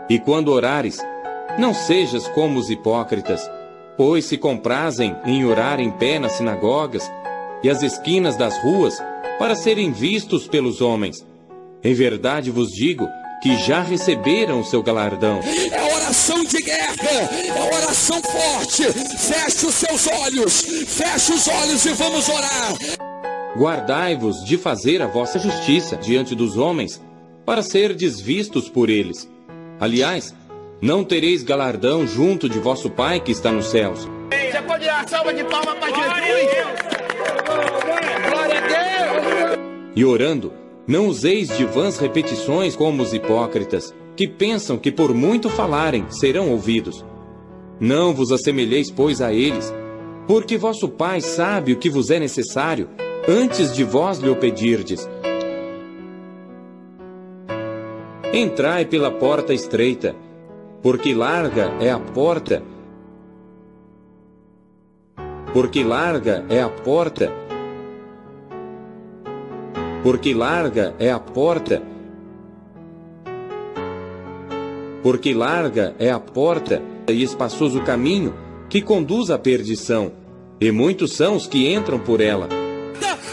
E quando orares, não sejas como os hipócritas, pois se comprazem em orar em pé nas sinagogas e às esquinas das ruas, para serem vistos pelos homens. Em verdade vos digo que já receberam o seu galardão. É oração de guerra, é oração forte. Feche os seus olhos, feche os olhos e vamos orar. Guardai-vos de fazer a vossa justiça diante dos homens, para serdes vistos por eles. Aliás, não tereis galardão junto de vosso Pai que está nos céus. Você pode dar salva de palmas para Jesus? Glória a Deus! E orando, não useis de vãs repetições como os hipócritas, que pensam que por muito falarem serão ouvidos. Não vos assemelheis, pois, a eles, porque vosso Pai sabe o que vos é necessário, antes de vós lhe o pedirdes. Entrai pela porta estreita, porque larga é a porta. Porque larga é a porta. Porque larga é a porta. Porque larga é a porta e espaçoso o caminho que conduz à perdição, e muitos são os que entram por ela.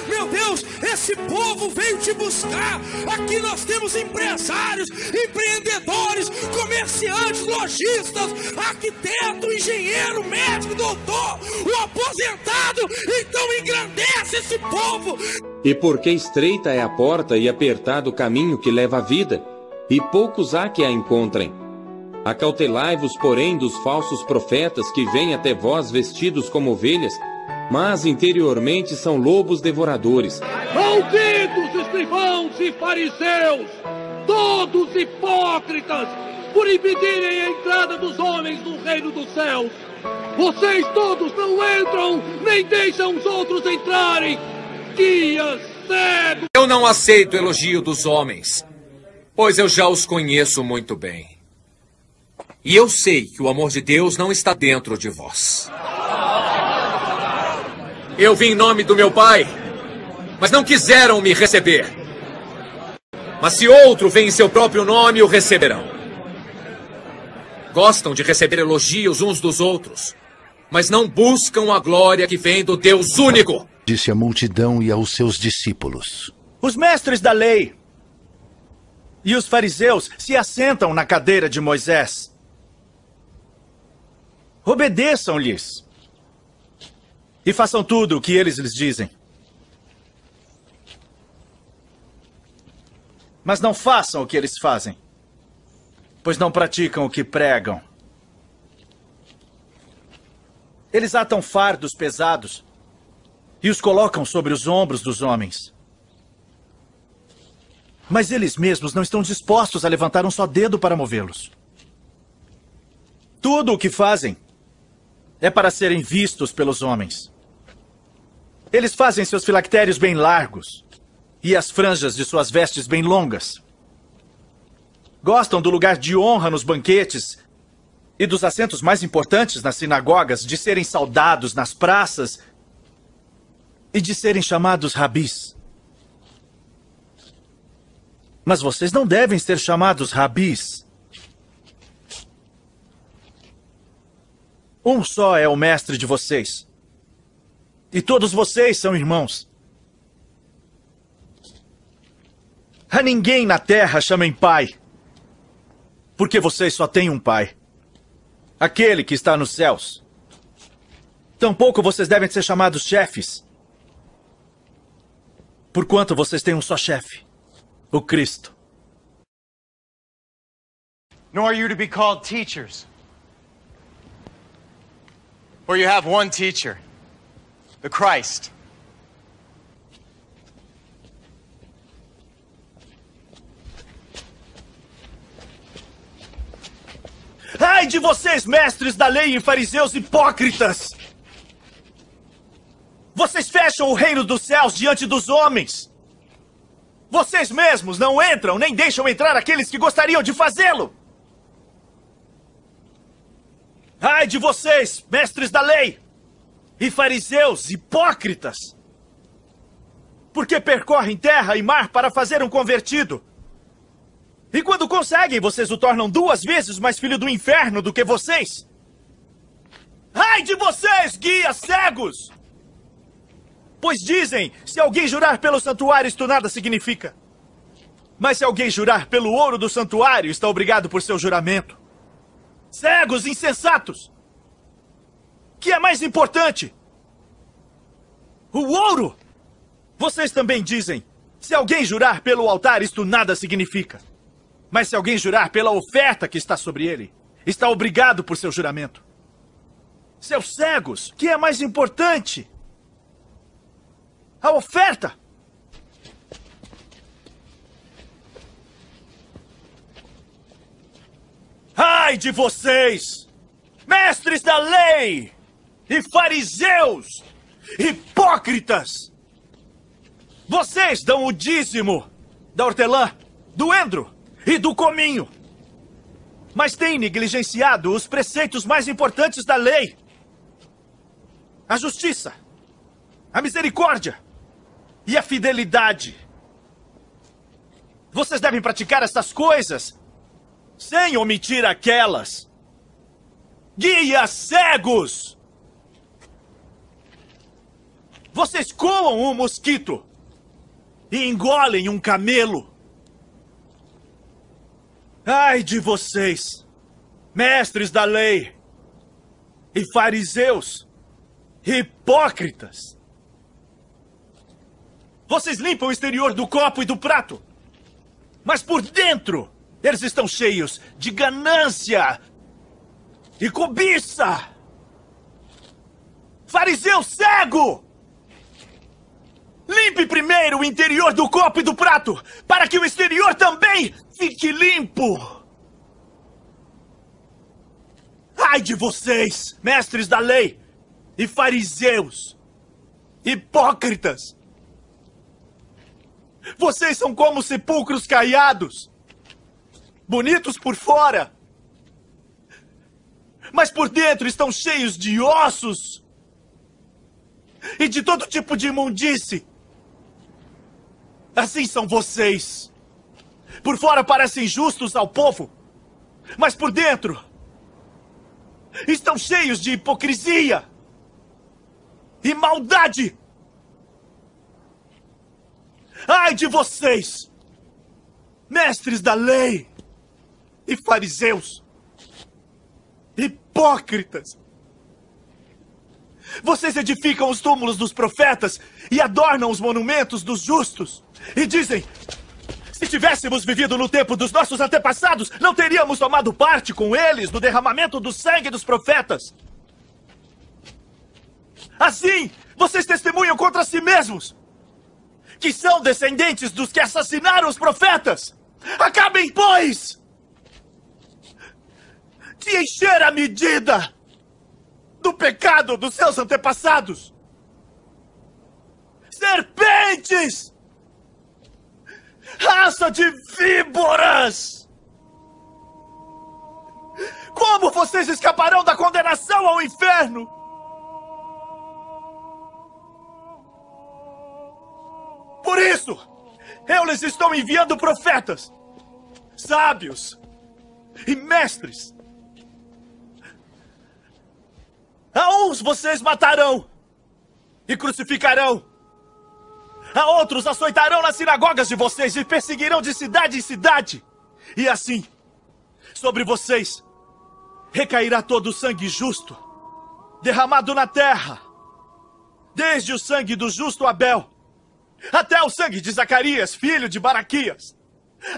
Meu Deus, esse povo veio te buscar. Aqui nós temos empresários, empreendedores, comerciantes, lojistas, arquiteto, engenheiro, médico, doutor, o aposentado. Então engrandece esse povo. E porque estreita é a porta e apertado o caminho que leva à vida, e poucos há que a encontrem. Acautelai-vos, porém, dos falsos profetas que vêm até vós vestidos como ovelhas, mas interiormente são lobos devoradores. Malditos escrivãos e fariseus, todos hipócritas, por impedirem a entrada dos homens no reino dos céus. Vocês todos não entram, nem deixam os outros entrarem. Guias cegos! Eu não aceito o elogio dos homens, pois eu já os conheço muito bem. E eu sei que o amor de Deus não está dentro de vós. Eu vim em nome do meu Pai, mas não quiseram me receber. Mas se outro vem em seu próprio nome, o receberão. Gostam de receber elogios uns dos outros, mas não buscam a glória que vem do Deus único. Disse a multidão e aos seus discípulos: Os mestres da lei e os fariseus se assentam na cadeira de Moisés. Obedeçam-lhes e façam tudo o que eles lhes dizem. Mas não façam o que eles fazem, pois não praticam o que pregam. Eles atam fardos pesados e os colocam sobre os ombros dos homens. Mas eles mesmos não estão dispostos a levantar um só dedo para movê-los. Tudo o que fazem é para serem vistos pelos homens. Eles fazem seus filactérios bem largos e as franjas de suas vestes bem longas. Gostam do lugar de honra nos banquetes e dos assentos mais importantes nas sinagogas, de serem saudados nas praças e de serem chamados rabis. Mas vocês não devem ser chamados rabis. Um só é o mestre de vocês. E todos vocês são irmãos. A ninguém na terra chamem pai, porque vocês só têm um pai, aquele que está nos céus. Tampouco vocês devem ser chamados chefes, porquanto vocês têm um só chefe, o Cristo. Nor are you to be called teachers, for you have one teacher, the Christ. Ai de vocês, mestres da lei e fariseus hipócritas! Vocês fecham o reino dos céus diante dos homens. Vocês mesmos não entram, nem deixam entrar aqueles que gostariam de fazê-lo. Ai de vocês, mestres da lei e fariseus hipócritas! Porque percorrem terra e mar para fazer um convertido, E quando conseguem, vocês o tornam 2 vezes mais filho do inferno do que vocês. Ai de vocês, guias cegos! Pois dizem, se alguém jurar pelo santuário, isto nada significa. Mas se alguém jurar pelo ouro do santuário, está obrigado por seu juramento. Cegos insensatos! Que é mais importante? O ouro! Vocês também dizem, se alguém jurar pelo altar, isto nada significa. Mas se alguém jurar pela oferta que está sobre ele, está obrigado por seu juramento. Seus cegos, que é mais importante? A oferta! Ai de vocês, mestres da lei e fariseus, hipócritas! Vocês dão o dízimo da hortelã, do endro e do cominho, mas têm negligenciado os preceitos mais importantes da lei: a justiça, a misericórdia e a fidelidade. Vocês devem praticar estas coisas sem omitir aquelas. Guias cegos! Vocês coam um mosquito e engolem um camelo. Ai de vocês, mestres da lei e fariseus, hipócritas! Vocês limpam o exterior do copo e do prato, mas por dentro eles estão cheios de ganância e cobiça. Fariseu cego! Limpe primeiro o interior do copo e do prato, para que o exterior também fique limpo. Ai de vocês, mestres da lei e fariseus, hipócritas! Vocês são como sepulcros caiados, bonitos por fora, mas por dentro estão cheios de ossos e de todo tipo de imundície. Assim são vocês. Por fora parecem justos ao povo, mas por dentro estão cheios de hipocrisia e maldade. Ai de vocês, mestres da lei e fariseus, hipócritas! Vocês edificam os túmulos dos profetas e adornam os monumentos dos justos. E dizem, se tivéssemos vivido no tempo dos nossos antepassados, não teríamos tomado parte com eles no derramamento do sangue dos profetas. Assim, vocês testemunham contra si mesmos, que são descendentes dos que assassinaram os profetas. Acabem, pois, de encher a medida do pecado dos seus antepassados. Serpentes! Raça de víboras! Como vocês escaparão da condenação ao inferno? Por isso, eu lhes estou enviando profetas, sábios e mestres. A uns vocês matarão e crucificarão. A outros açoitarão nas sinagogas de vocês e perseguirão de cidade em cidade. E assim, sobre vocês, recairá todo o sangue justo, derramado na terra, desde o sangue do justo Abel, até o sangue de Zacarias, filho de Baraquias,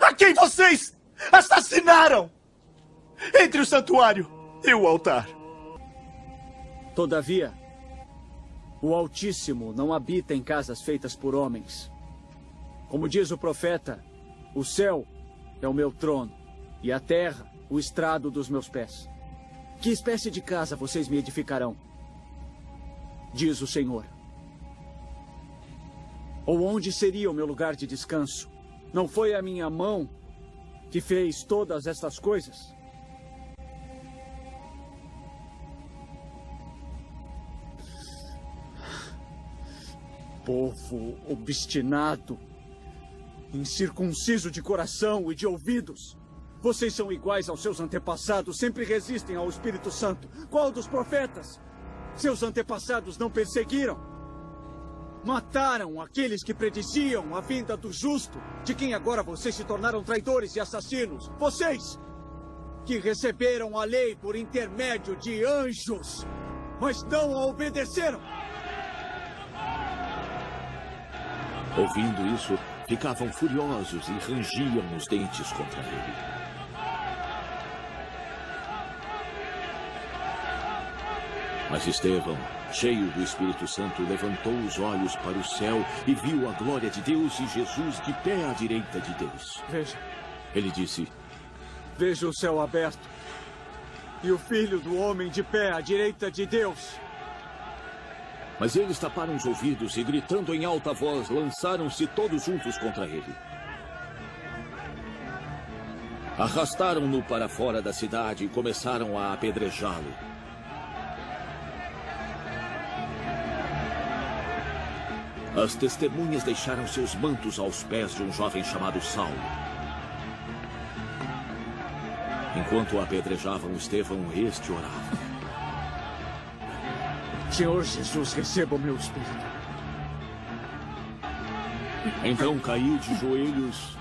a quem vocês assassinaram entre o santuário e o altar. Todavia, o Altíssimo não habita em casas feitas por homens. Como diz o profeta, o céu é o meu trono e a terra o estrado dos meus pés. Que espécie de casa vocês me edificarão? Diz o Senhor. Ou onde seria o meu lugar de descanso? Não foi a minha mão que fez todas estas coisas? Povo obstinado, incircunciso de coração e de ouvidos. Vocês são iguais aos seus antepassados, sempre resistem ao Espírito Santo. Qual dos profetas? Seus antepassados não perseguiram? Mataram aqueles que prediziam a vinda do justo, de quem agora vocês se tornaram traidores e assassinos. Vocês, que receberam a lei por intermédio de anjos, mas não a obedeceram. Ouvindo isso, ficavam furiosos e rangiam os dentes contra ele. Mas Estevão, cheio do Espírito Santo, levantou os olhos para o céu e viu a glória de Deus e Jesus de pé à direita de Deus. Veja. Ele disse: Veja o céu aberto e o Filho do Homem de pé à direita de Deus. Mas eles taparam os ouvidos e, gritando em alta voz, lançaram-se todos juntos contra ele. Arrastaram-no para fora da cidade e começaram a apedrejá-lo. As testemunhas deixaram seus mantos aos pés de um jovem chamado Saulo. Enquanto apedrejavam Estevão, este orava: Senhor Jesus, receba o meu espírito. Então caiu de joelhos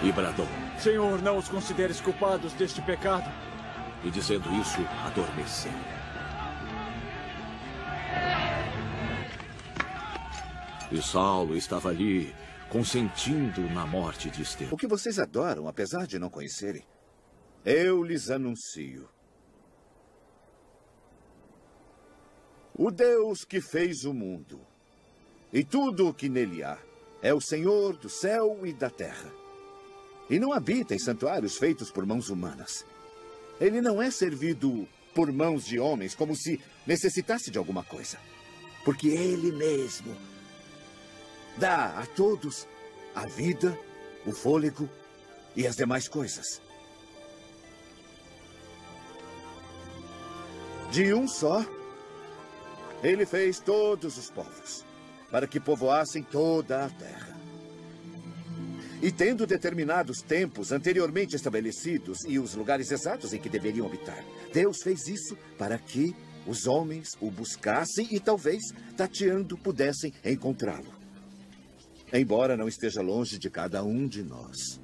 e bradou: Senhor, não os consideres culpados deste pecado. E dizendo isso, adormeceu. E Saulo estava ali, consentindo na morte de Estevão. O que vocês adoram, apesar de não conhecerem, eu lhes anuncio. O Deus que fez o mundo e tudo o que nele há é o Senhor do céu e da terra. E não habita em santuários feitos por mãos humanas. Ele não é servido por mãos de homens como se necessitasse de alguma coisa. Porque ele mesmo dá a todos a vida, o fôlego e as demais coisas. De um só, ele fez todos os povos, para que povoassem toda a terra. E tendo determinados tempos anteriormente estabelecidos e os lugares exatos em que deveriam habitar, Deus fez isso para que os homens o buscassem e talvez, tateando, pudessem encontrá-lo. Embora não esteja longe de cada um de nós.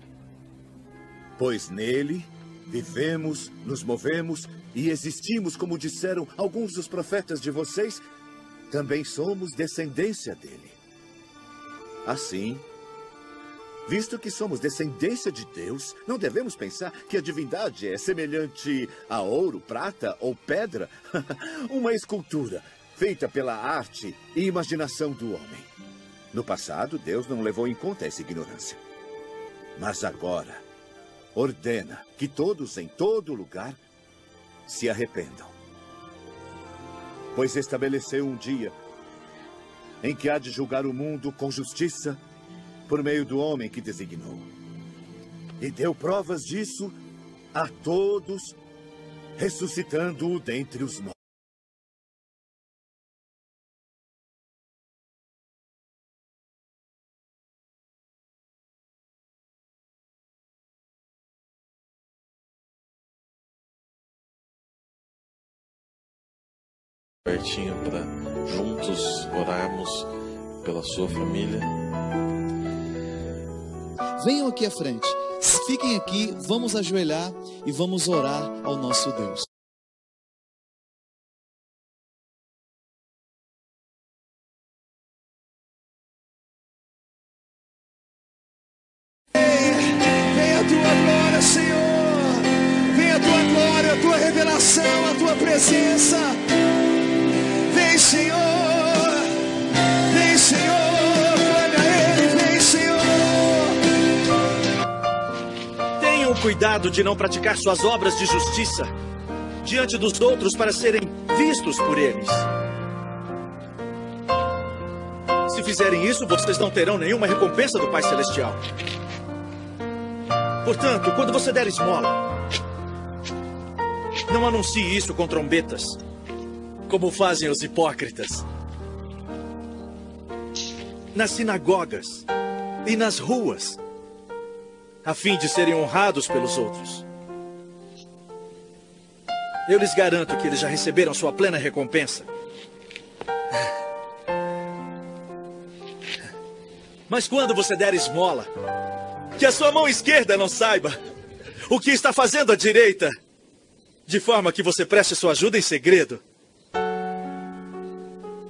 Pois nele vivemos, nos movemos e existimos, como disseram alguns dos profetas de vocês, também somos descendência dele. Assim, visto que somos descendência de Deus, não devemos pensar que a divindade é semelhante a ouro, prata ou pedra, uma escultura feita pela arte e imaginação do homem. No passado, Deus não levou em conta essa ignorância. Mas agora, ordena que todos em todo lugar se arrependam. Pois estabeleceu um dia em que há de julgar o mundo com justiça por meio do homem que designou. E deu provas disso a todos, ressuscitando-o dentre os mortos. Pertinho para juntos orarmos pela sua família. Venham aqui à frente, fiquem aqui, vamos ajoelhar e vamos orar ao nosso Deus. Venha a tua glória, Senhor. Venha a tua glória, a tua revelação, a tua presença. Vem, Senhor, clame a Ele, vem, Senhor. Tenham cuidado de não praticar suas obras de justiça diante dos outros para serem vistos por eles. Se fizerem isso, vocês não terão nenhuma recompensa do Pai Celestial. Portanto, quando você der esmola, não anuncie isso com trombetas, como fazem os hipócritas. nas sinagogas e nas ruas, a fim de serem honrados pelos outros. Eu lhes garanto que eles já receberam sua plena recompensa. Mas quando você der esmola, que a sua mão esquerda não saiba o que está fazendo a direita, de forma que você preste sua ajuda em segredo.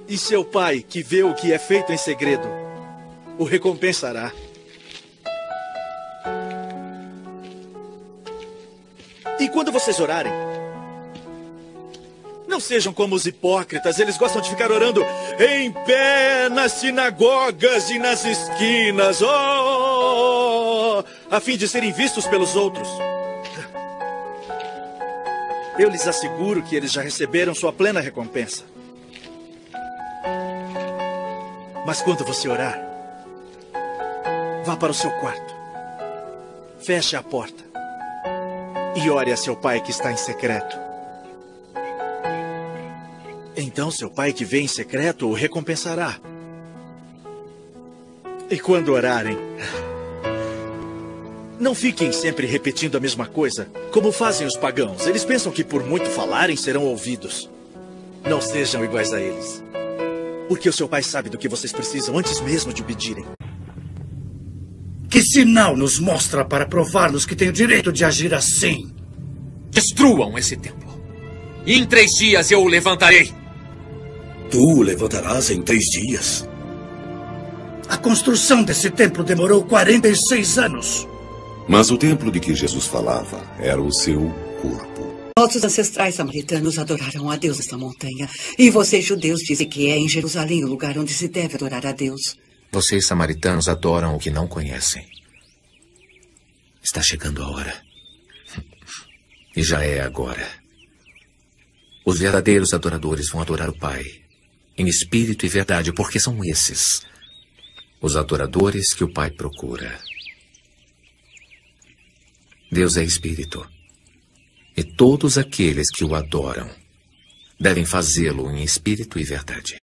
E seu pai, que vê o que é feito em segredo, o recompensará. E quando vocês orarem, não sejam como os hipócritas. Eles gostam de ficar orando em pé nas sinagogas e nas esquinas, a fim de serem vistos pelos outros. Eu lhes asseguro que eles já receberam sua plena recompensa. Mas quando você orar, vá para o seu quarto, feche a porta e ore a seu pai que está em secreto. Então seu pai que vê em secreto o recompensará. E quando orarem, não fiquem sempre repetindo a mesma coisa, como fazem os pagãos. Eles pensam que por muito falarem serão ouvidos. Não sejam iguais a eles, porque o seu pai sabe do que vocês precisam antes mesmo de o pedirem. Que sinal nos mostra para provar-nos que tem o direito de agir assim? Destruam esse templo, e em 3 dias eu o levantarei. Tu o levantarás em 3 dias. A construção desse templo demorou 46 anos. Mas o templo de que Jesus falava era o seu corpo. Nossos ancestrais samaritanos adoraram a Deus nesta montanha. E vocês, judeus, dizem que é em Jerusalém o lugar onde se deve adorar a Deus. Vocês, samaritanos, adoram o que não conhecem. Está chegando a hora. E já é agora. Os verdadeiros adoradores vão adorar o Pai, em espírito e verdade, porque são esses os adoradores que o Pai procura. Deus é espírito, e todos aqueles que o adoram devem fazê-lo em espírito e verdade.